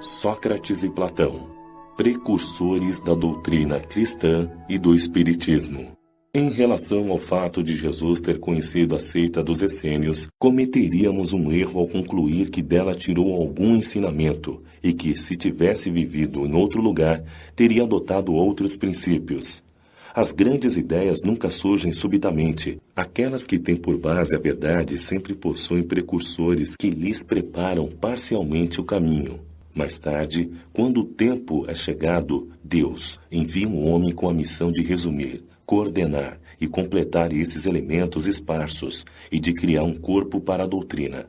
Sócrates e Platão, precursores da doutrina cristã e do espiritismo. Em relação ao fato de Jesus ter conhecido a seita dos essênios, cometeríamos um erro ao concluir que dela tirou algum ensinamento e que, se tivesse vivido em outro lugar, teria adotado outros princípios. As grandes ideias nunca surgem subitamente. Aquelas que têm por base a verdade sempre possuem precursores que lhes preparam parcialmente o caminho. Mais tarde, quando o tempo é chegado, Deus envia um homem com a missão de resumir, coordenar e completar esses elementos esparsos e de criar um corpo para a doutrina.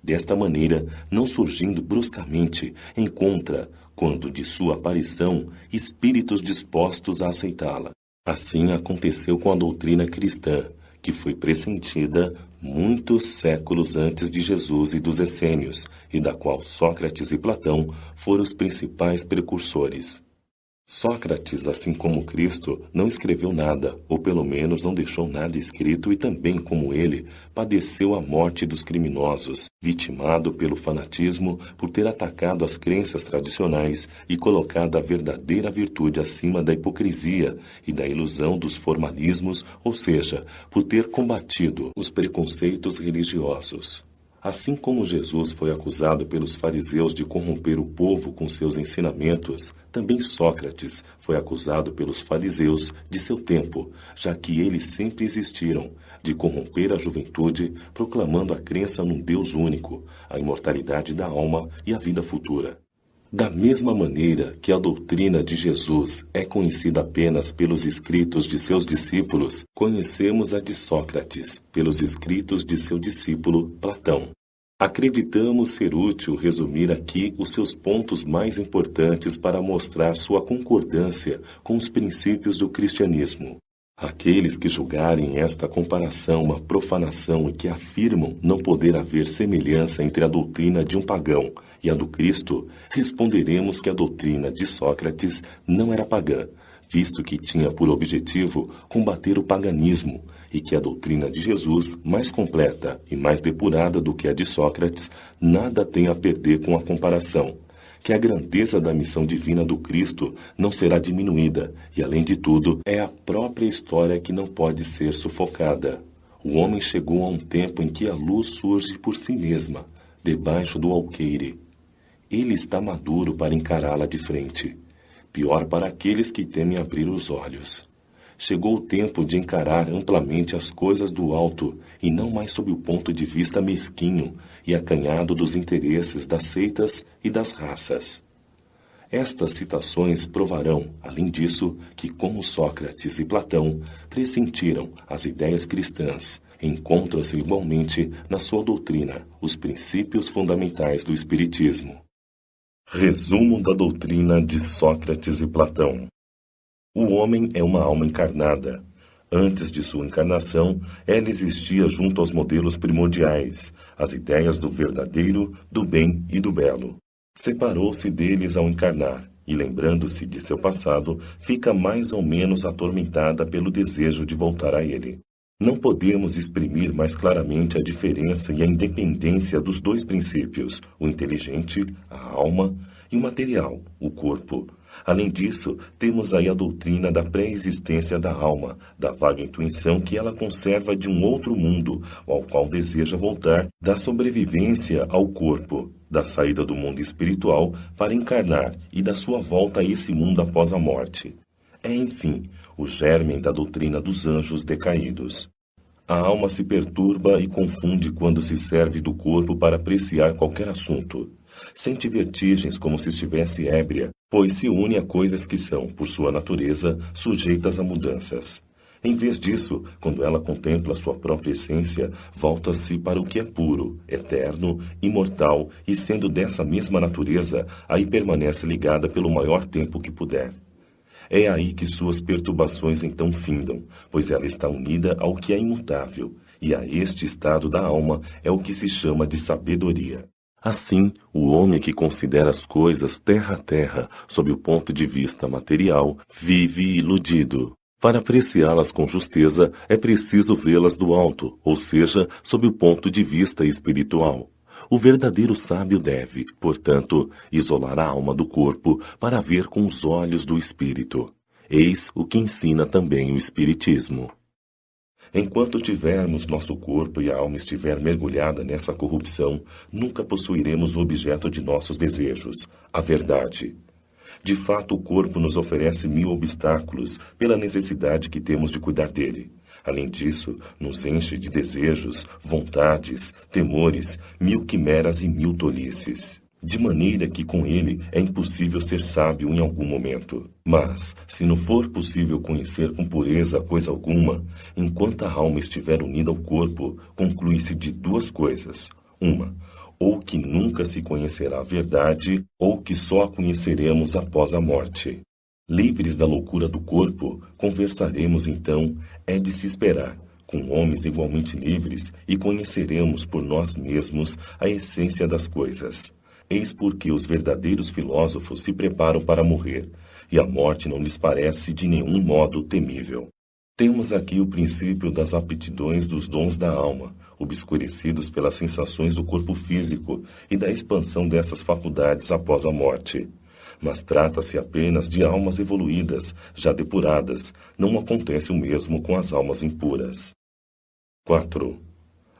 Desta maneira, não surgindo bruscamente, encontra, quando de sua aparição, espíritos dispostos a aceitá-la. Assim aconteceu com a doutrina cristã, que foi pressentida muitos séculos antes de Jesus e dos essênios, e da qual Sócrates e Platão foram os principais precursores. Sócrates, assim como Cristo, não escreveu nada, ou pelo menos não deixou nada escrito, e também, como ele, padeceu a morte dos criminosos, vitimado pelo fanatismo por ter atacado as crenças tradicionais e colocado a verdadeira virtude acima da hipocrisia e da ilusão dos formalismos, ou seja, por ter combatido os preconceitos religiosos. Assim como Jesus foi acusado pelos fariseus de corromper o povo com seus ensinamentos, também Sócrates foi acusado pelos fariseus de seu tempo, já que eles sempre existiram, de corromper a juventude, proclamando a crença num Deus único, a imortalidade da alma e a vida futura. Da mesma maneira que a doutrina de Jesus é conhecida apenas pelos escritos de seus discípulos, conhecemos a de Sócrates pelos escritos de seu discípulo Platão. Acreditamos ser útil resumir aqui os seus pontos mais importantes para mostrar sua concordância com os princípios do cristianismo. Aqueles que julgarem esta comparação uma profanação e que afirmam não poder haver semelhança entre a doutrina de um pagão e a do Cristo, responderemos que a doutrina de Sócrates não era pagã, visto que tinha por objetivo combater o paganismo, e que a doutrina de Jesus, mais completa e mais depurada do que a de Sócrates, nada tem a perder com a comparação, que a grandeza da missão divina do Cristo não será diminuída, e além de tudo, é a própria história que não pode ser sufocada. O homem chegou a um tempo em que a luz surge por si mesma, debaixo do alqueire. Ele está maduro para encará-la de frente. Pior para aqueles que temem abrir os olhos. Chegou o tempo de encarar amplamente as coisas do alto e não mais sob o ponto de vista mesquinho e acanhado dos interesses das seitas e das raças. Estas citações provarão, além disso, que como Sócrates e Platão pressentiram as ideias cristãs, encontram-se igualmente na sua doutrina os princípios fundamentais do espiritismo. Resumo da doutrina de Sócrates e Platão. O homem é uma alma encarnada. Antes de sua encarnação, ela existia junto aos modelos primordiais, as ideias do verdadeiro, do bem e do belo. Separou-se deles ao encarnar, e lembrando-se de seu passado, fica mais ou menos atormentada pelo desejo de voltar a ele. Não podemos exprimir mais claramente a diferença e a independência dos dois princípios, o inteligente, a alma, e o material, o corpo. Além disso, temos aí a doutrina da pré-existência da alma, da vaga intuição que ela conserva de um outro mundo, ao qual deseja voltar, da sobrevivência ao corpo, da saída do mundo espiritual para encarnar e da sua volta a esse mundo após a morte. É, enfim, o germe da doutrina dos anjos decaídos. A alma se perturba e confunde quando se serve do corpo para apreciar qualquer assunto. Sente vertigens como se estivesse ébria, pois se une a coisas que são, por sua natureza, sujeitas a mudanças. Em vez disso, quando ela contempla sua própria essência, volta-se para o que é puro, eterno, imortal, e sendo dessa mesma natureza, aí permanece ligada pelo maior tempo que puder. É aí que suas perturbações então findam, pois ela está unida ao que é imutável, e a este estado da alma é o que se chama de sabedoria. Assim, o homem que considera as coisas terra a terra, sob o ponto de vista material, vive iludido. Para apreciá-las com justeza, é preciso vê-las do alto, ou seja, sob o ponto de vista espiritual. O verdadeiro sábio deve, portanto, isolar a alma do corpo para ver com os olhos do espírito. Eis o que ensina também o Espiritismo. Enquanto tivermos nosso corpo e a alma estiver mergulhada nessa corrupção, nunca possuiremos o objeto de nossos desejos, a verdade. De fato, o corpo nos oferece 1000 obstáculos pela necessidade que temos de cuidar dele. Além disso, nos enche de desejos, vontades, temores, 1000 quimeras e 1000 tolices. De maneira que com ele é impossível ser sábio em algum momento. Mas, se não for possível conhecer com pureza coisa alguma, enquanto a alma estiver unida ao corpo, conclui-se de 2 coisas. Uma, ou que nunca se conhecerá a verdade, ou que só a conheceremos após a morte. Livres da loucura do corpo, conversaremos então, é de se esperar, com homens igualmente livres, e conheceremos por nós mesmos a essência das coisas. Eis porque os verdadeiros filósofos se preparam para morrer, e a morte não lhes parece de nenhum modo temível. Temos aqui o princípio das aptidões dos dons da alma, obscurecidos pelas sensações do corpo físico e da expansão dessas faculdades após a morte. Mas trata-se apenas de almas evoluídas, já depuradas. Não acontece o mesmo com as almas impuras. 4.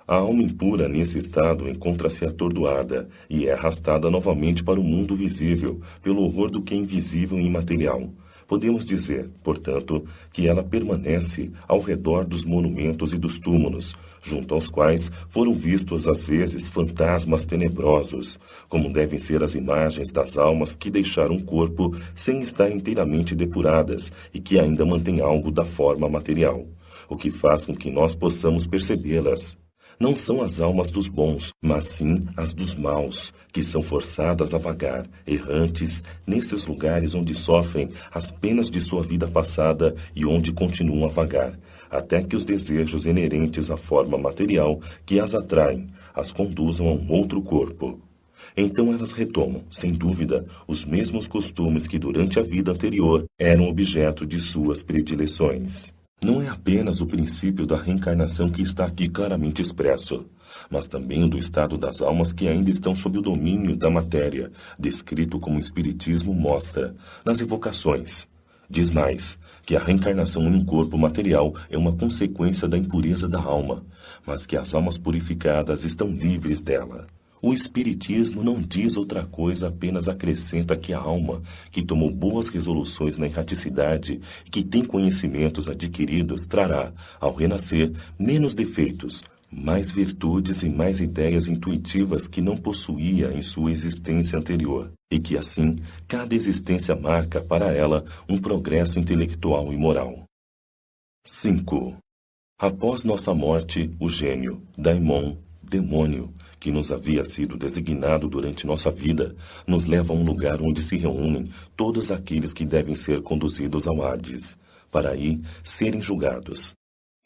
A alma impura nesse estado encontra-se atordoada e é arrastada novamente para o mundo visível, pelo horror do que é invisível e imaterial. Podemos dizer, portanto, que ela permanece ao redor dos monumentos e dos túmulos, junto aos quais foram vistos às vezes fantasmas tenebrosos, como devem ser as imagens das almas que deixaram o corpo sem estar inteiramente depuradas e que ainda mantêm algo da forma material, o que faz com que nós possamos percebê-las. Não são as almas dos bons, mas sim as dos maus, que são forçadas a vagar, errantes, nesses lugares onde sofrem as penas de sua vida passada e onde continuam a vagar, até que os desejos inerentes à forma material que as atraem, as conduzam a um outro corpo. Então elas retomam, sem dúvida, os mesmos costumes que durante a vida anterior eram objeto de suas predileções. Não é apenas o princípio da reencarnação que está aqui claramente expresso, mas também o do estado das almas que ainda estão sob o domínio da matéria, descrito como o Espiritismo mostra, nas evocações. Diz mais, que a reencarnação em um corpo material é uma consequência da impureza da alma, mas que as almas purificadas estão livres dela. O Espiritismo não diz outra coisa, apenas acrescenta que a alma, que tomou boas resoluções na erraticidade e que tem conhecimentos adquiridos, trará, ao renascer, menos defeitos, mais virtudes e mais ideias intuitivas que não possuía em sua existência anterior, e que assim, cada existência marca para ela um progresso intelectual e moral. 5. Após nossa morte, o gênio, daimon, demônio, que nos havia sido designado durante nossa vida, nos leva a um lugar onde se reúnem todos aqueles que devem ser conduzidos ao Hades, para aí serem julgados.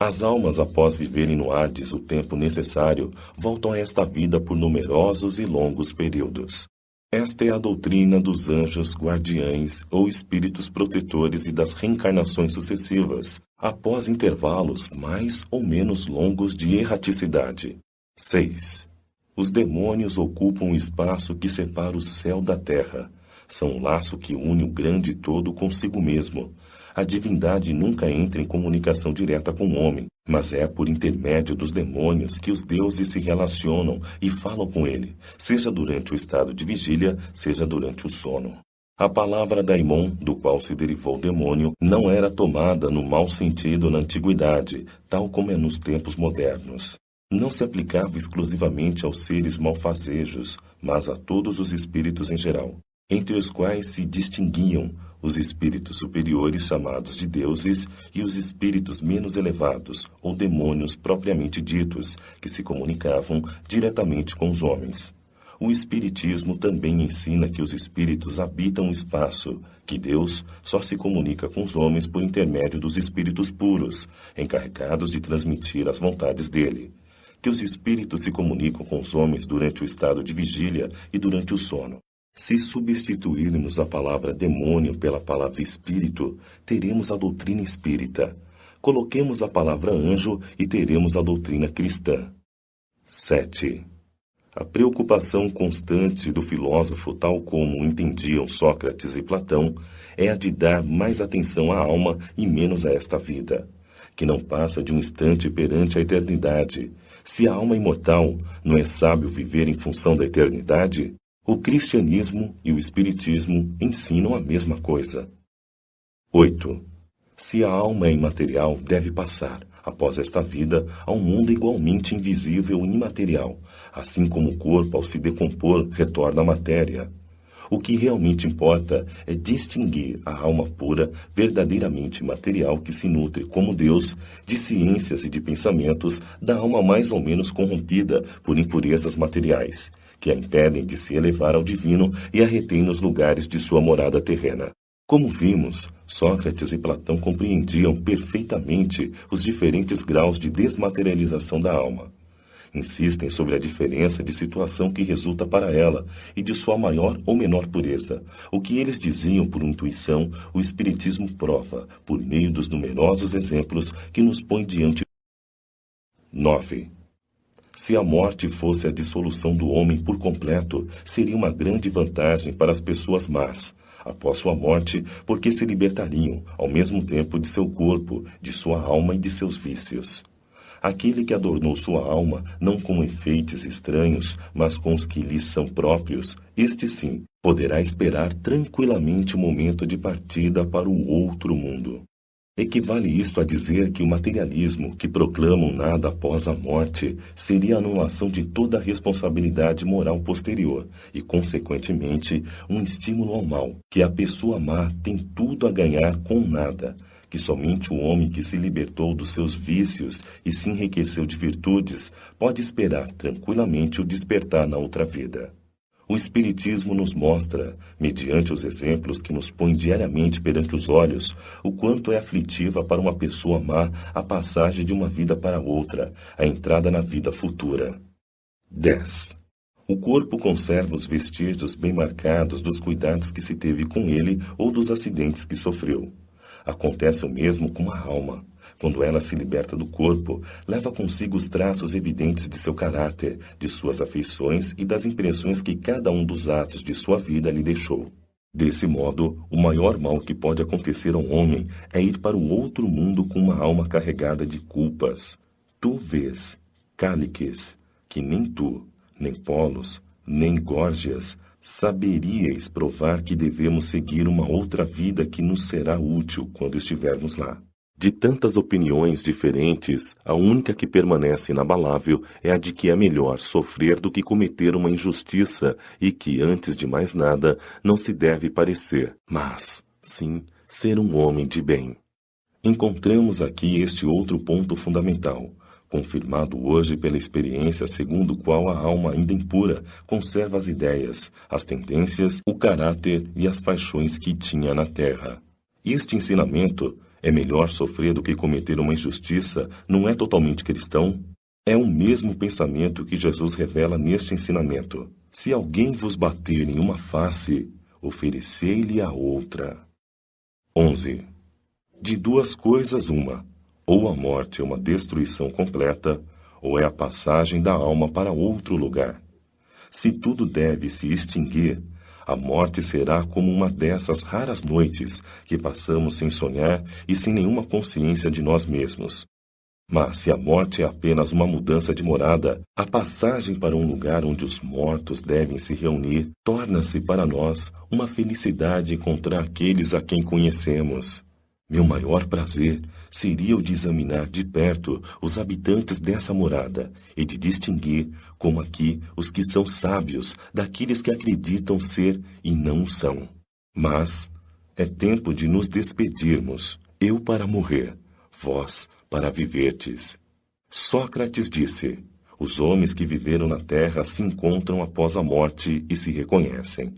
As almas, após viverem no Hades o tempo necessário, voltam a esta vida por numerosos e longos períodos. Esta é a doutrina dos anjos guardiães ou espíritos protetores e das reencarnações sucessivas, após intervalos mais ou menos longos de erraticidade. 6. Os demônios ocupam o espaço que separa o céu da terra. São um laço que une o grande todo consigo mesmo. A divindade nunca entra em comunicação direta com o homem, mas é por intermédio dos demônios que os deuses se relacionam e falam com ele, seja durante o estado de vigília, seja durante o sono. A palavra daimon, do qual se derivou o demônio, não era tomada no mau sentido na antiguidade, tal como é nos tempos modernos. Não se aplicava exclusivamente aos seres malfazejos, mas a todos os espíritos em geral, entre os quais se distinguiam os espíritos superiores chamados de deuses e os espíritos menos elevados, ou demônios propriamente ditos, que se comunicavam diretamente com os homens. O Espiritismo também ensina que os espíritos habitam o espaço, que Deus só se comunica com os homens por intermédio dos espíritos puros, encarregados de transmitir as vontades dele. Que os espíritos se comunicam com os homens durante o estado de vigília e durante o sono. Se substituirmos a palavra demônio pela palavra espírito, teremos a doutrina espírita. Coloquemos a palavra anjo e teremos a doutrina cristã. 7. A preocupação constante do filósofo, tal como entendiam Sócrates e Platão, é a de dar mais atenção à alma e menos a esta vida, que não passa de um instante perante a eternidade. Se a alma é imortal, não é sábio viver em função da eternidade? O cristianismo e o espiritismo ensinam a mesma coisa. 8. Se a alma é imaterial, deve passar, após esta vida, a um mundo igualmente invisível e imaterial, assim como o corpo, ao se decompor, retorna à matéria. O que realmente importa é distinguir a alma pura, verdadeiramente material, que se nutre, como Deus, de ciências e de pensamentos, da alma mais ou menos corrompida por impurezas materiais, que a impedem de se elevar ao divino e a retém nos lugares de sua morada terrena. Como vimos, Sócrates e Platão compreendiam perfeitamente os diferentes graus de desmaterialização da alma. Insistem sobre a diferença de situação que resulta para ela e de sua maior ou menor pureza. O que eles diziam por intuição, o Espiritismo prova, por meio dos numerosos exemplos que nos põe diante. 9. Se a morte fosse a dissolução do homem por completo, seria uma grande vantagem para as pessoas más, após sua morte, porque se libertariam, ao mesmo tempo, de seu corpo, de sua alma e de seus vícios. Aquele que adornou sua alma, não com enfeites estranhos, mas com os que lhes são próprios, este sim, poderá esperar tranquilamente o momento de partida para o outro mundo. Equivale isto a dizer que o materialismo, que proclama um nada após a morte, seria a anulação de toda a responsabilidade moral posterior e, consequentemente, um estímulo ao mal, que a pessoa má tem tudo a ganhar com nada, que somente o homem que se libertou dos seus vícios e se enriqueceu de virtudes pode esperar tranquilamente o despertar na outra vida. O Espiritismo nos mostra, mediante os exemplos que nos põe diariamente perante os olhos, o quanto é aflitiva para uma pessoa má a passagem de uma vida para outra, a entrada na vida futura. 10. O corpo conserva os vestígios bem marcados dos cuidados que se teve com ele ou dos acidentes que sofreu. Acontece o mesmo com a alma. Quando ela se liberta do corpo, leva consigo os traços evidentes de seu caráter, de suas afeições e das impressões que cada um dos atos de sua vida lhe deixou. Desse modo, o maior mal que pode acontecer ao homem é ir para o outro mundo com uma alma carregada de culpas. Tu vês, Cáliques, que nem tu, nem Polos, nem Górgias, saberíeis provar que devemos seguir uma outra vida que nos será útil quando estivermos lá. De tantas opiniões diferentes, a única que permanece inabalável é a de que é melhor sofrer do que cometer uma injustiça e que, antes de mais nada, não se deve parecer, mas, sim, ser um homem de bem. Encontramos aqui este outro ponto fundamental, confirmado hoje pela experiência segundo o qual a alma ainda impura conserva as ideias, as tendências, o caráter e as paixões que tinha na terra. Este ensinamento, é melhor sofrer do que cometer uma injustiça, não é totalmente cristão? É o mesmo pensamento que Jesus revela neste ensinamento. Se alguém vos bater em uma face, oferecei-lhe a outra. 11. De duas coisas uma, ou a morte é uma destruição completa, ou é a passagem da alma para outro lugar. Se tudo deve se extinguir, a morte será como uma dessas raras noites que passamos sem sonhar e sem nenhuma consciência de nós mesmos. Mas se a morte é apenas uma mudança de morada, a passagem para um lugar onde os mortos devem se reunir, torna-se para nós uma felicidade encontrar aqueles a quem conhecemos. Meu maior prazer seria o de examinar de perto os habitantes dessa morada e de distinguir, como aqui, os que são sábios daqueles que acreditam ser e não são. Mas é tempo de nos despedirmos, eu para morrer, vós para viverdes. Sócrates disse: os homens que viveram na terra se encontram após a morte e se reconhecem.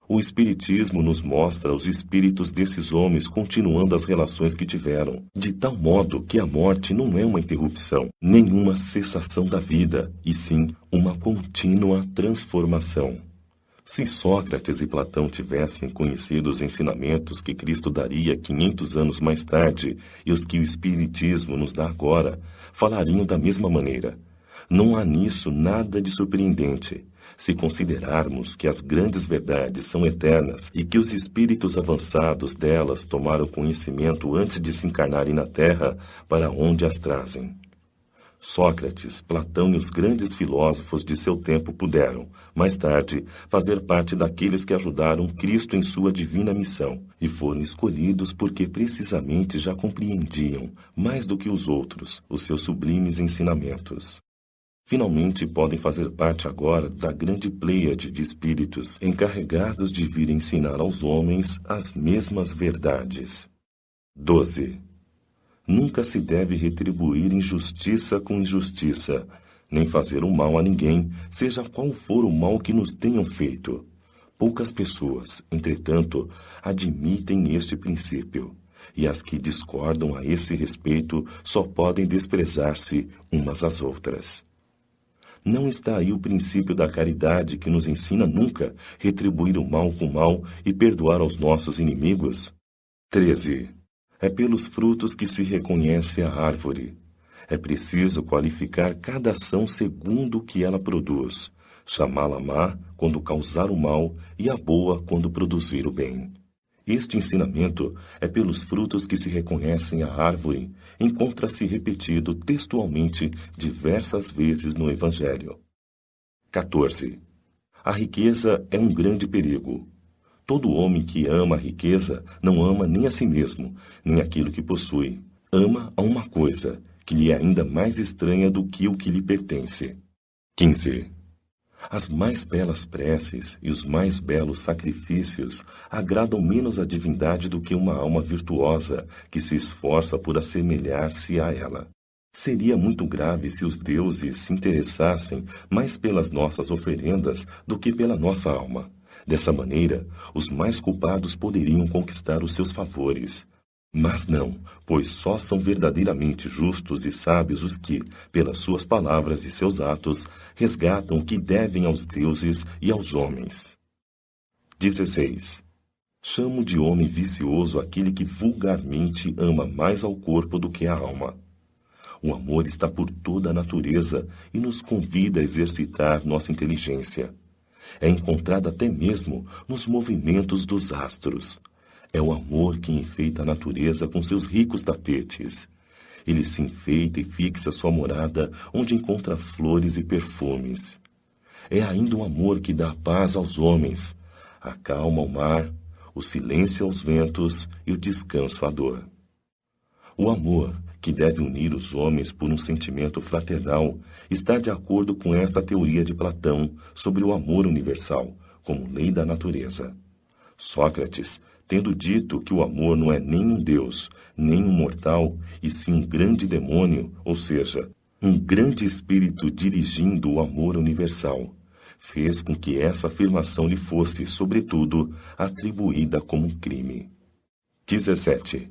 O Espiritismo nos mostra os espíritos desses homens continuando as relações que tiveram, de tal modo que a morte não é uma interrupção, nenhuma cessação da vida, e sim uma contínua transformação. Se Sócrates e Platão tivessem conhecido os ensinamentos que Cristo daria 500 anos mais tarde e os que o Espiritismo nos dá agora, falariam da mesma maneira. Não há nisso nada de surpreendente, se considerarmos que as grandes verdades são eternas e que os espíritos avançados delas tomaram conhecimento antes de se encarnarem na Terra, para onde as trazem. Sócrates, Platão e os grandes filósofos de seu tempo puderam, mais tarde, fazer parte daqueles que ajudaram Cristo em sua divina missão, e foram escolhidos porque precisamente já compreendiam, mais do que os outros, os seus sublimes ensinamentos. Finalmente podem fazer parte agora da grande pleiade de espíritos encarregados de vir ensinar aos homens as mesmas verdades. 12. Nunca se deve retribuir injustiça com injustiça, nem fazer o mal a ninguém, seja qual for o mal que nos tenham feito. Poucas pessoas, entretanto, admitem este princípio, e as que discordam a esse respeito só podem desprezar-se umas às outras. Não está aí o princípio da caridade que nos ensina nunca retribuir o mal com o mal e perdoar aos nossos inimigos? 13. É pelos frutos que se reconhece a árvore. É preciso qualificar cada ação segundo o que ela produz, chamá-la má quando causar o mal e a boa quando produzir o bem. Este ensinamento é pelos frutos que se reconhecem a árvore, encontra-se repetido textualmente diversas vezes no Evangelho. 14. A riqueza é um grande perigo. Todo homem que ama a riqueza não ama nem a si mesmo, nem aquilo que possui. Ama a uma coisa, que lhe é ainda mais estranha do que o que lhe pertence. 15. As mais belas preces e os mais belos sacrifícios agradam menos à divindade do que uma alma virtuosa que se esforça por assemelhar-se a ela. Seria muito grave se os deuses se interessassem mais pelas nossas oferendas do que pela nossa alma. Dessa maneira, os mais culpados poderiam conquistar os seus favores. Mas não, pois só são verdadeiramente justos e sábios os que, pelas suas palavras e seus atos, resgatam o que devem aos deuses e aos homens. 16. Chamo de homem vicioso aquele que vulgarmente ama mais ao corpo do que à alma. O amor está por toda a natureza e nos convida a exercitar nossa inteligência. É encontrado até mesmo nos movimentos dos astros. É o amor que enfeita a natureza com seus ricos tapetes. Ele se enfeita e fixa sua morada onde encontra flores e perfumes. É ainda o amor que dá paz aos homens, acalma o mar, o silêncio aos ventos e o descanso à dor. O amor, que deve unir os homens por um sentimento fraternal, está de acordo com esta teoria de Platão sobre o amor universal, como lei da natureza. Sócrates, tendo dito que o amor não é nem um deus, nem um mortal, e sim um grande demônio, ou seja, um grande espírito dirigindo o amor universal, fez com que essa afirmação lhe fosse, sobretudo, atribuída como um crime. 17.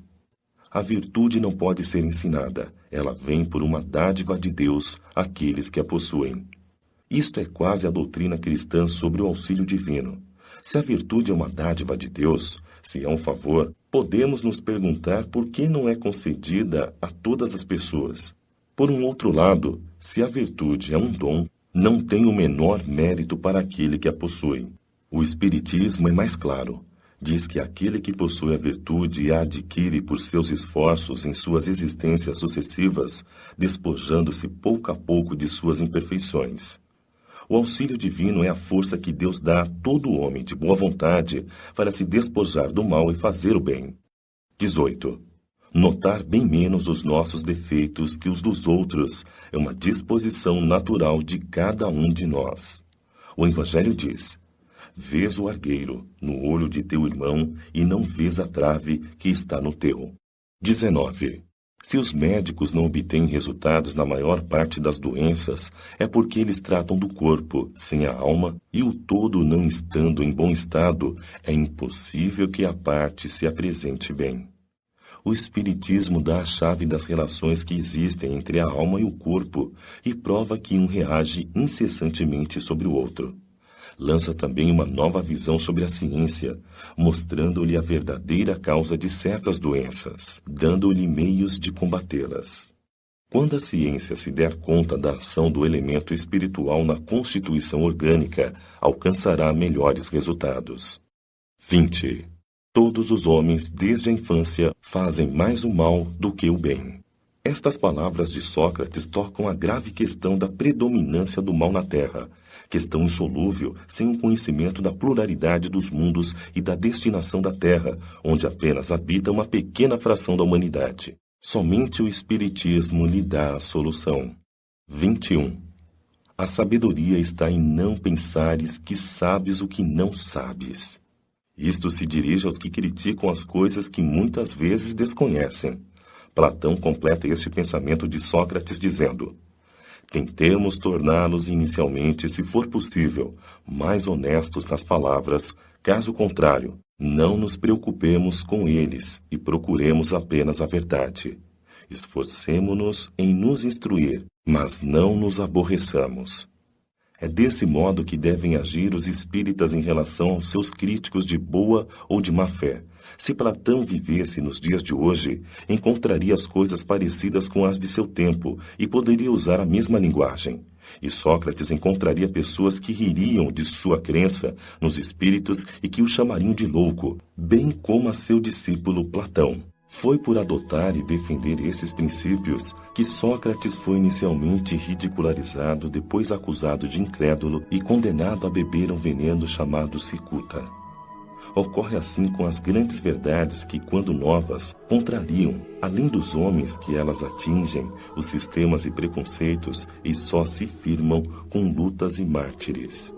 A virtude não pode ser ensinada, ela vem por uma dádiva de Deus àqueles que a possuem. Isto é quase a doutrina cristã sobre o auxílio divino. Se a virtude é uma dádiva de Deus, se é um favor, podemos nos perguntar por que não é concedida a todas as pessoas. Por um outro lado, se a virtude é um dom, não tem o menor mérito para aquele que a possui. O Espiritismo é mais claro. Diz que aquele que possui a virtude a adquire por seus esforços em suas existências sucessivas, despojando-se pouco a pouco de suas imperfeições. O auxílio divino é a força que Deus dá a todo homem de boa vontade para se despojar do mal e fazer o bem. 18. Notar bem menos os nossos defeitos que os dos outros é uma disposição natural de cada um de nós. O Evangelho diz: vês o argueiro no olho de teu irmão e não vês a trave que está no teu. 19. Se os médicos não obtêm resultados na maior parte das doenças, é porque eles tratam do corpo, sem a alma, e o todo não estando em bom estado, é impossível que a parte se apresente bem. O Espiritismo dá a chave das relações que existem entre a alma e o corpo e prova que um reage incessantemente sobre o outro. Lança também uma nova visão sobre a ciência, mostrando-lhe a verdadeira causa de certas doenças, dando-lhe meios de combatê-las. Quando a ciência se der conta da ação do elemento espiritual na constituição orgânica, alcançará melhores resultados. 20. Todos os homens, desde a infância, fazem mais o mal do que o bem. Estas palavras de Sócrates tocam a grave questão da predominância do mal na Terra, questão insolúvel sem o conhecimento da pluralidade dos mundos e da destinação da Terra, onde apenas habita uma pequena fração da humanidade. Somente o Espiritismo lhe dá a solução. 21. A sabedoria está em não pensares que sabes o que não sabes. Isto se dirige aos que criticam as coisas que muitas vezes desconhecem. Platão completa este pensamento de Sócrates dizendo: tentemos torná-los inicialmente, se for possível, mais honestos nas palavras, caso contrário, não nos preocupemos com eles e procuremos apenas a verdade. Esforcemo-nos em nos instruir, mas não nos aborreçamos. É desse modo que devem agir os espíritas em relação aos seus críticos de boa ou de má fé. Se Platão vivesse nos dias de hoje, encontraria as coisas parecidas com as de seu tempo e poderia usar a mesma linguagem. E Sócrates encontraria pessoas que ririam de sua crença nos espíritos e que o chamariam de louco, bem como a seu discípulo Platão. Foi por adotar e defender esses princípios que Sócrates foi inicialmente ridicularizado, depois acusado de incrédulo e condenado a beber um veneno chamado cicuta. Ocorre assim com as grandes verdades que, quando novas, contrariam, além dos homens que elas atingem, os sistemas e preconceitos e só se firmam com lutas e mártires.